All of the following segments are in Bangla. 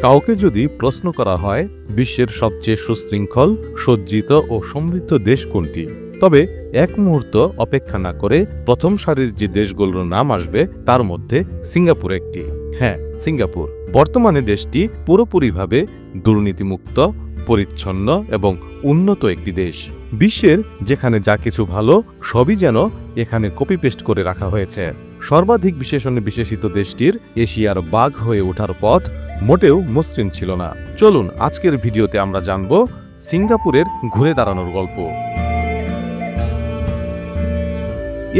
কাউকে যদি প্রশ্ন করা হয় বিশ্বের সবচেয়ে সুশৃঙ্খল, সজ্জিত ও সমৃদ্ধ দেশ কোনটি, তবে এক মুহূর্ত অপেক্ষা না করে প্রথম সারির যে দেশগুলোর নাম আসবে তার মধ্যে সিঙ্গাপুর একটি। হ্যাঁ, সিঙ্গাপুর। বর্তমানে দেশটি পুরোপুরিভাবে দুর্নীতিমুক্ত, পরিচ্ছন্ন এবং উন্নত একটি দেশ। বিশ্বের যেখানে যা কিছু ভালো সবই যেন এখানে কপি পেস্ট করে রাখা হয়েছে। সর্বাধিক বিশেষণে বিশেষিত দেশটির এশিয়ার বাঘ হয়ে ওঠার পথ মোটেও মসৃণ ছিল না। চলুন আজকের ভিডিওতে আমরা জানব সিঙ্গাপুরের ঘুরে দাঁড়ানোর গল্প।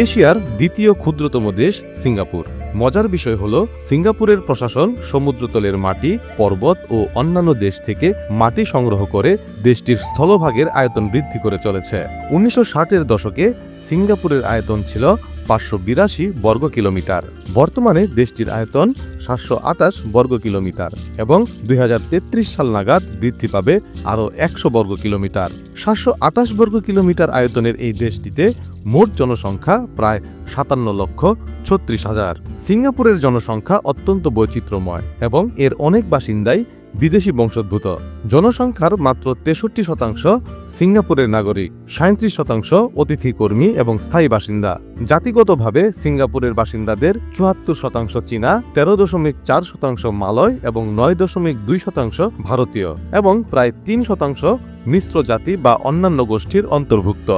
এশিয়ার দ্বিতীয় ক্ষুদ্রতম দেশ সিঙ্গাপুর। মজার বিষয় হলো সিঙ্গাপুরের প্রশাসন সমুদ্রতলের মাটি, পর্বত ও অন্যান্য দেশ থেকে মাটি সংগ্রহ করে দেশটির স্থলভাগের আয়তন বৃদ্ধি করে চলেছে। 1960-এর দশকে সিঙ্গাপুরের আয়তন ছিল 582 বর্গ কিলোমিটার। বর্তমানে দেশটির আয়তন 728 বর্গ কিলোমিটার এবং 2033 সাল নাগাদ বৃদ্ধি পাবে আরও 100 বর্গ কিলোমিটার। 728 বর্গ কিলোমিটার আয়তনের এই দেশটিতে মোট জনসংখ্যা প্রায় 57,36,000। সিঙ্গাপুরের জনসংখ্যা অত্যন্ত বৈচিত্র্যময় এবং এর অনেক বাসিন্দাই বিদেশি বংশোদ্ভূত। জনসংখ্যার মাত্র 63% সিঙ্গাপুরের নাগরিক, 37% অতিথি কর্মী এবং স্থায়ী বাসিন্দা। জাতিগতভাবে সিঙ্গাপুরের বাসিন্দাদের 74% চীনা, 13.4% মালয় এবং 9.2% ভারতীয় এবং প্রায় 3% মিশ্র জাতি বা অন্যান্য গোষ্ঠীর অন্তর্ভুক্ত।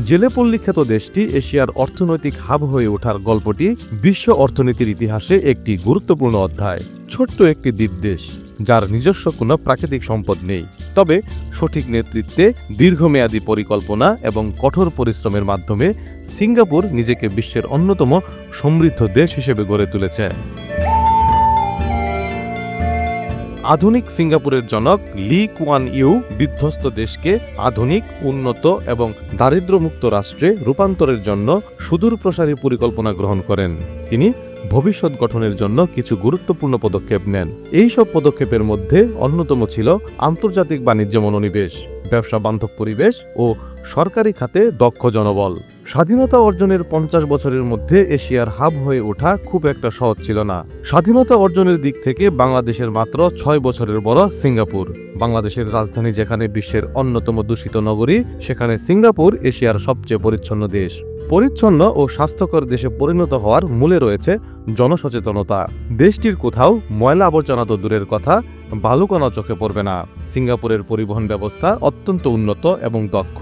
জেলেপল্লী খ্যাত দেশটি এশিয়ার অর্থনৈতিক হাব হয়ে ওঠার গল্পটি বিশ্ব অর্থনীতির ইতিহাসে একটি গুরুত্বপূর্ণ অধ্যায়। ছোট্ট একটি দ্বীপ দেশ যার নিজস্ব কোনো প্রাকৃতিক সম্পদ নেই, তবে সঠিক নেতৃত্বে, দীর্ঘমেয়াদী পরিকল্পনা এবং কঠোর পরিশ্রমের মাধ্যমে সিঙ্গাপুর নিজেকে বিশ্বের অন্যতম সমৃদ্ধ দেশ হিসেবে গড়ে তুলেছে। আধুনিক সিঙ্গাপুরের জনক লি কুয়ান ইউ বিধ্বস্ত দেশকে আধুনিক, উন্নত এবং দারিদ্র্যমুক্ত রাষ্ট্রে রূপান্তরের জন্য সুদূরপ্রসারী পরিকল্পনা গ্রহণ করেন। তিনি ভবিষ্যৎ গঠনের জন্য কিছু গুরুত্বপূর্ণ পদক্ষেপ নেন। এই সব পদক্ষেপের মধ্যে অন্যতম ছিল আন্তর্জাতিক বাণিজ্য মনোনিবেশ, ব্যবসা বান্ধব পরিবেশ ও সরকারি খাতে দক্ষ জনবল। স্বাধীনতা অর্জনের 50 বছরের মধ্যে এশিয়ার হাব হয়ে ওঠা খুব একটা সহজ ছিল না। স্বাধীনতা অর্জনের দিক থেকে বাংলাদেশের মাত্র 6 বছরের বড় সিঙ্গাপুর। বাংলাদেশের রাজধানী যেখানে বিশ্বের অন্যতম দূষিত নগরী, সেখানে সিঙ্গাপুর এশিয়ার সবচেয়ে পরিচ্ছন্ন দেশ। পরিচ্ছন্ন ও স্বাস্থ্যকর দেশে পরিণত হওয়ার মূলে রয়েছে জনসচেতনতা। দেশটির কোথাও ময়লা আবর্জনা তো দূরের কথা, বালুকণা চোখে পড়বে না। সিঙ্গাপুরের পরিবহন ব্যবস্থা অত্যন্ত উন্নত এবং দক্ষ।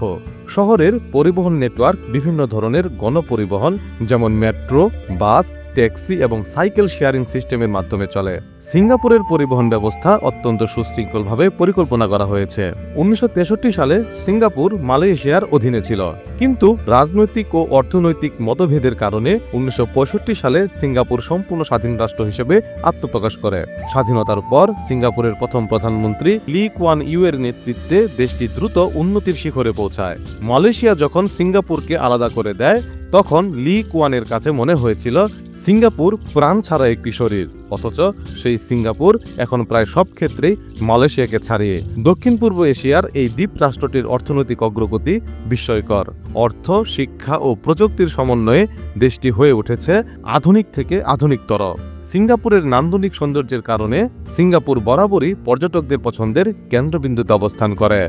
শহরের পরিবহন নেটওয়ার্ক বিভিন্ন ধরনের গণপরিবহন যেমন মেট্রো, বাস, ট্যাক্সি এবং সাইকেল শেয়ারিং সিস্টেমের মাধ্যমে চলে। সিঙ্গাপুরের পরিবহন ব্যবস্থা অত্যন্ত সুশৃঙ্খলভাবে পরিকল্পনা করা হয়েছে। 1963 সালে সিঙ্গাপুর মালয়েশিয়ার অধীনে ছিল, কিন্তু রাজনৈতিক ও অর্থনৈতিক মতভেদের কারণে 1965 সালে সিঙ্গাপুর সম্পূর্ণ স্বাধীন রাষ্ট্র হিসেবে আত্মপ্রকাশ করে। স্বাধীনতার পর সিঙ্গাপুরের প্রথম প্রধানমন্ত্রী লি কুয়ান ইউ এর নেতৃত্বে দেশটি দ্রুত উন্নতির শিখরে পৌঁছায়। মালয়েশিয়া যখন সিঙ্গাপুরকে আলাদা করে দেয়, তখন লি কুয়ানের কাছে মনে হয়েছিল সিঙ্গাপুর প্রাণ ছাড়া একটি শরীর, অথচ সেই সিঙ্গাপুর এখন প্রায় সব ক্ষেত্রেই মালয়েশিয়াকে ছাড়িয়ে। দক্ষিণ পূর্ব এশিয়ার এই দ্বীপ রাষ্ট্রটির অর্থনৈতিক অগ্রগতি বিস্ময়কর। অর্থ, শিক্ষা ও প্রযুক্তির সমন্বয়ে দেশটি হয়ে উঠেছে আধুনিক থেকে আধুনিকতর। সিঙ্গাপুরের নান্দনিক সৌন্দর্যের কারণে সিঙ্গাপুর বরাবরই পর্যটকদের পছন্দের কেন্দ্রবিন্দুতে অবস্থান করে।